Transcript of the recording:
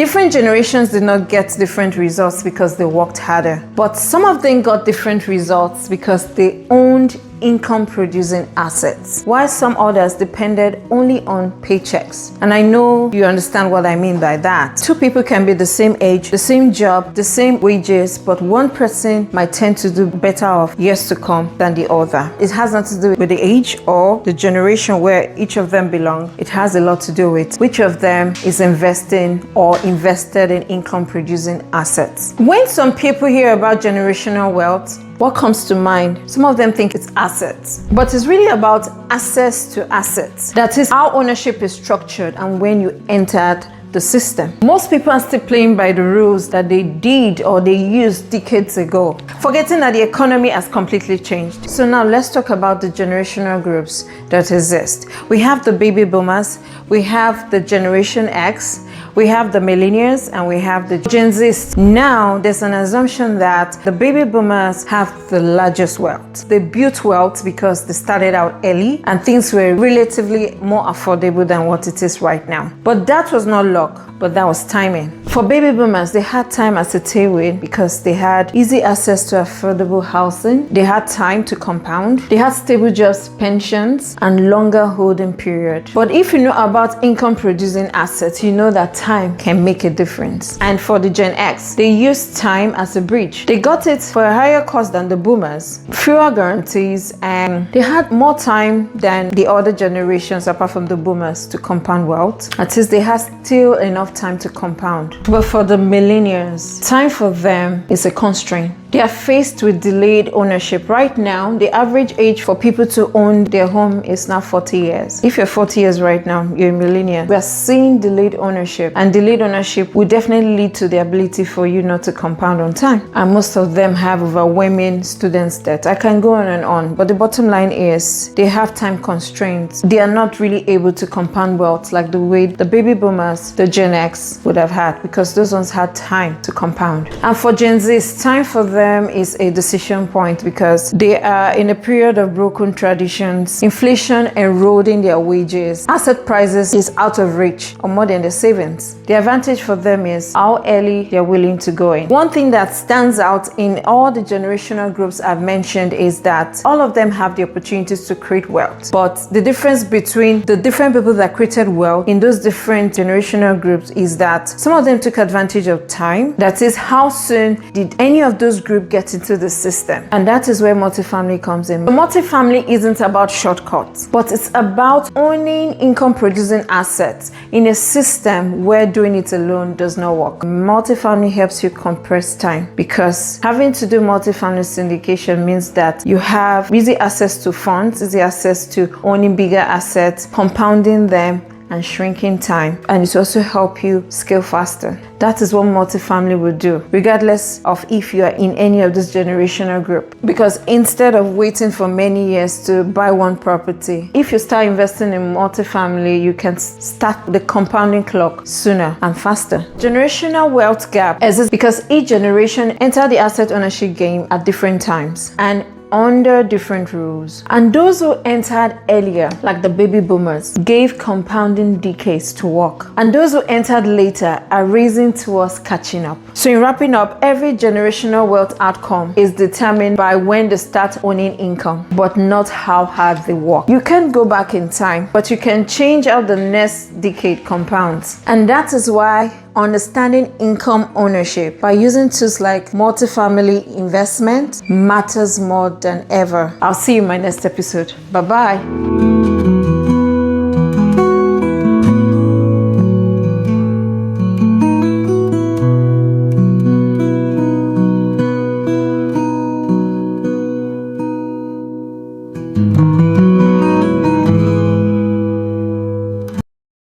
Different generations did not get different results because they worked harder, but some of them got different results because they owned income producing assets, while some others depended only on paychecks. And I know you understand what I mean by that. Two people can be the same age, the same job, the same wages, but one person might tend to do better off years to come than the other. It has nothing to do with the age or the generation where each of them belong. It has a lot to do with which of them is investing or invested in income producing assets. When some people hear about generational wealth, what comes to mind? Some of them think it's assets, but it's really about access to assets. That is how ownership is structured and when you entered the system. Most people are still playing by the rules that they did or they used decades ago, forgetting that the economy has completely changed. So now let's talk about the generational groups that exist. We have the baby boomers, we have the Generation X, we have the millennials, and we have the Gen Zs. Now, there's an assumption that the baby boomers have the largest wealth. They built wealth because they started out early and things were relatively more affordable than what it is right now. But that was not luck, but that was timing. For baby boomers, they had time as a tailwind because they had easy access to affordable housing, they had time to compound, they had stable jobs, pensions, and longer holding period. But if you know about income producing assets, you know that time can make a difference. And for the Gen X, they used time as a bridge. They got it for a higher cost than the boomers, fewer guarantees, and they had more time than the other generations apart from the boomers to compound wealth. At least they had still enough time to compound. But for the millennials, time for them is a constraint. They are faced with delayed ownership. Right now, the average age for people to own their home is now 40 years. If you're 40 years right now, you're a millennial. We are seeing delayed ownership, and delayed ownership will definitely lead to the ability for you not to compound on time. And most of them have overwhelming students' debt. I can go on, but the bottom line is they have time constraints. They are not really able to compound wealth like the way the baby boomers, the Gen X would have had, because those ones had time to compound. And for Gen Z, time for them is a decision point because they are in a period of broken traditions, inflation eroding their wages, asset prices is out of reach or more than their savings. The advantage for them is how early they're willing to go in. One thing that stands out in all the generational groups I've mentioned is that all of them have the opportunities to create wealth. But the difference between the different people that created wealth in those different generational groups is that some of them took advantage of time. That is, how soon did any of those groups get into the system? And that is where multifamily comes in. The multifamily isn't about shortcuts, but it's about owning income producing assets in a system where doing it alone does not work. Multifamily helps you compress time because having to do multifamily syndication means that you have easy access to funds, easy access to owning bigger assets, compounding them, and shrinking time, and it also help you scale faster. That is what multifamily will do, regardless of if you are in any of this generational group. Because instead of waiting for many years to buy one property, if you start investing in multifamily, you can start the compounding clock sooner and faster. Generational wealth gap exists because each generation entered the asset ownership game at different times and under different rules. And those who entered earlier, like the baby boomers, gave compounding decades to work. And those who entered later are racing towards catching up. So in wrapping up, every generational wealth outcome is determined by when they start owning income, but not how hard they work. You can't go back in time, but you can change how the next decade compounds. And that is why understanding income ownership by using tools like multifamily investment matters more than ever. I'll see you in my next episode. Bye-bye.